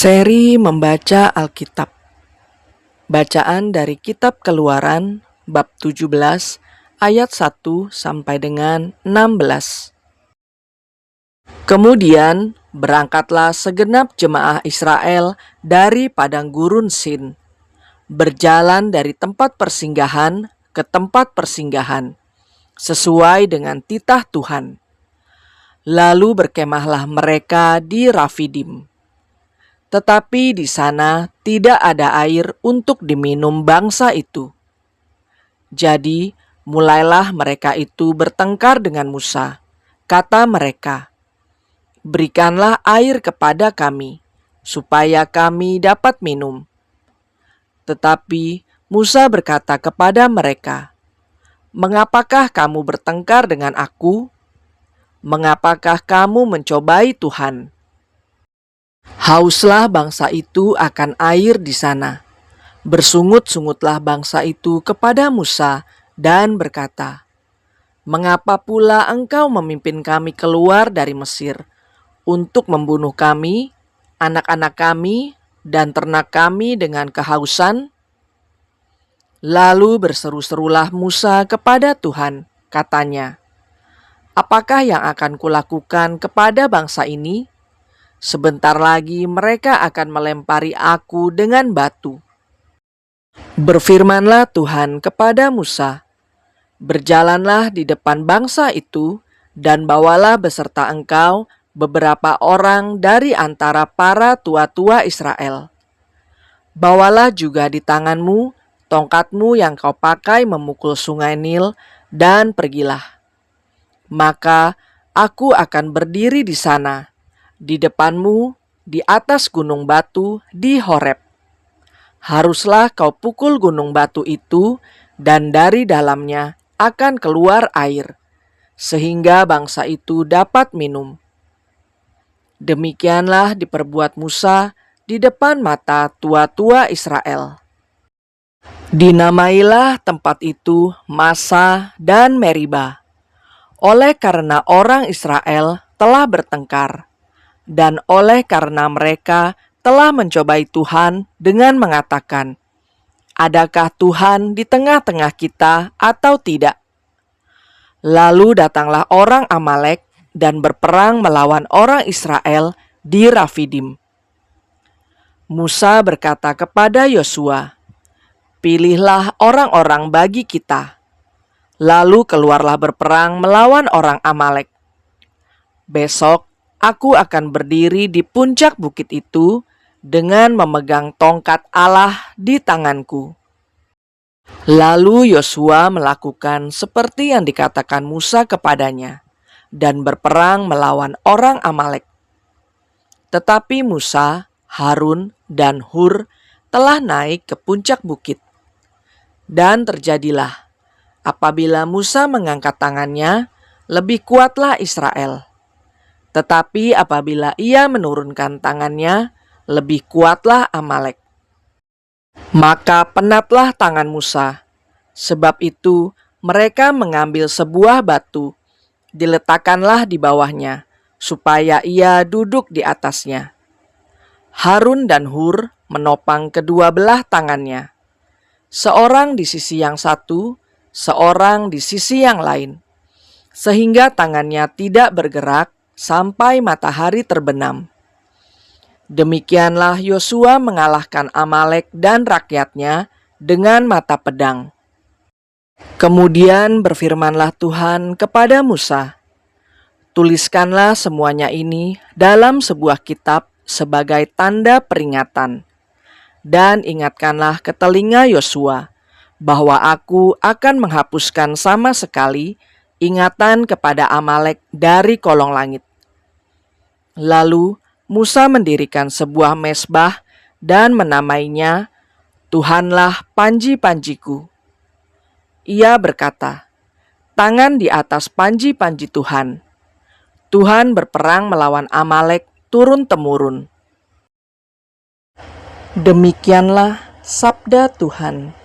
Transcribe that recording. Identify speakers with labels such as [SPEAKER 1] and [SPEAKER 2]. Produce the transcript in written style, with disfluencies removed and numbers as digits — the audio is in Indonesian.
[SPEAKER 1] Seri membaca Alkitab. Bacaan dari Kitab Keluaran bab 17 ayat 1 sampai dengan 16. Kemudian berangkatlah segenap jemaah Israel dari padang gurun Sin, berjalan dari tempat persinggahan ke tempat persinggahan, sesuai dengan titah Tuhan. Lalu berkemahlah mereka di Rafidim. Tetapi di sana tidak ada air untuk diminum bangsa itu. Jadi mulailah mereka itu bertengkar dengan Musa. Kata mereka, "Berikanlah air kepada kami, supaya kami dapat minum." Tetapi Musa berkata kepada mereka, "Mengapakah kamu bertengkar dengan aku? Mengapakah kamu mencobai Tuhan?" Hauslah bangsa itu akan air di sana. Bersungut-sungutlah bangsa itu kepada Musa dan berkata, "Mengapa pula engkau memimpin kami keluar dari Mesir untuk membunuh kami, anak-anak kami, dan ternak kami dengan kehausan?" Lalu berseru-serulah Musa kepada Tuhan, katanya, "Apakah yang akan kulakukan kepada bangsa ini? Sebentar lagi mereka akan melempari aku dengan batu." Berfirmanlah Tuhan kepada Musa, "Berjalanlah di depan bangsa itu dan bawalah beserta engkau beberapa orang dari antara para tua-tua Israel. Bawalah juga di tanganmu tongkatmu yang kau pakai memukul sungai Nil dan pergilah. Maka aku akan berdiri di sana, di depanmu, di atas gunung batu di Horeb. Haruslah kau pukul gunung batu itu, dan dari dalamnya akan keluar air, sehingga bangsa itu dapat minum." Demikianlah diperbuat Musa di depan mata tua-tua Israel. Dinamailah tempat itu Massa dan Meriba, oleh karena orang Israel telah bertengkar, dan oleh karena mereka telah mencobai Tuhan dengan mengatakan, "Adakah Tuhan di tengah-tengah kita atau tidak?" Lalu datanglah orang Amalek dan berperang melawan orang Israel di Rafidim. Musa berkata kepada Yosua, "Pilihlah orang-orang bagi kita, lalu keluarlah berperang melawan orang Amalek. Besok aku akan berdiri di puncak bukit itu dengan memegang tongkat Allah di tanganku." Lalu Yosua melakukan seperti yang dikatakan Musa kepadanya dan berperang melawan orang Amalek. Tetapi Musa, Harun, dan Hur telah naik ke puncak bukit. Dan terjadilah, apabila Musa mengangkat tangannya, lebih kuatlah Israel. Tetapi apabila ia menurunkan tangannya, lebih kuatlah Amalek. Maka penatlah tangan Musa. Sebab itu mereka mengambil sebuah batu, diletakkanlah di bawahnya, supaya ia duduk di atasnya. Harun dan Hur menopang kedua belah tangannya, seorang di sisi yang satu, seorang di sisi yang lain, sehingga tangannya tidak bergerak sampai matahari terbenam. Demikianlah Yosua mengalahkan Amalek dan rakyatnya dengan mata pedang. Kemudian berfirmanlah Tuhan kepada Musa, "Tuliskanlah semuanya ini dalam sebuah kitab sebagai tanda peringatan, dan ingatkanlah ke telinga Yosua bahwa aku akan menghapuskan sama sekali ingatan kepada Amalek dari kolong langit." Lalu Musa mendirikan sebuah mezbah dan menamainya "Tuhanlah panji-panjiku." Ia berkata, "Tangan di atas panji-panji Tuhan. Tuhan berperang melawan Amalek turun-temurun." Demikianlah sabda Tuhan.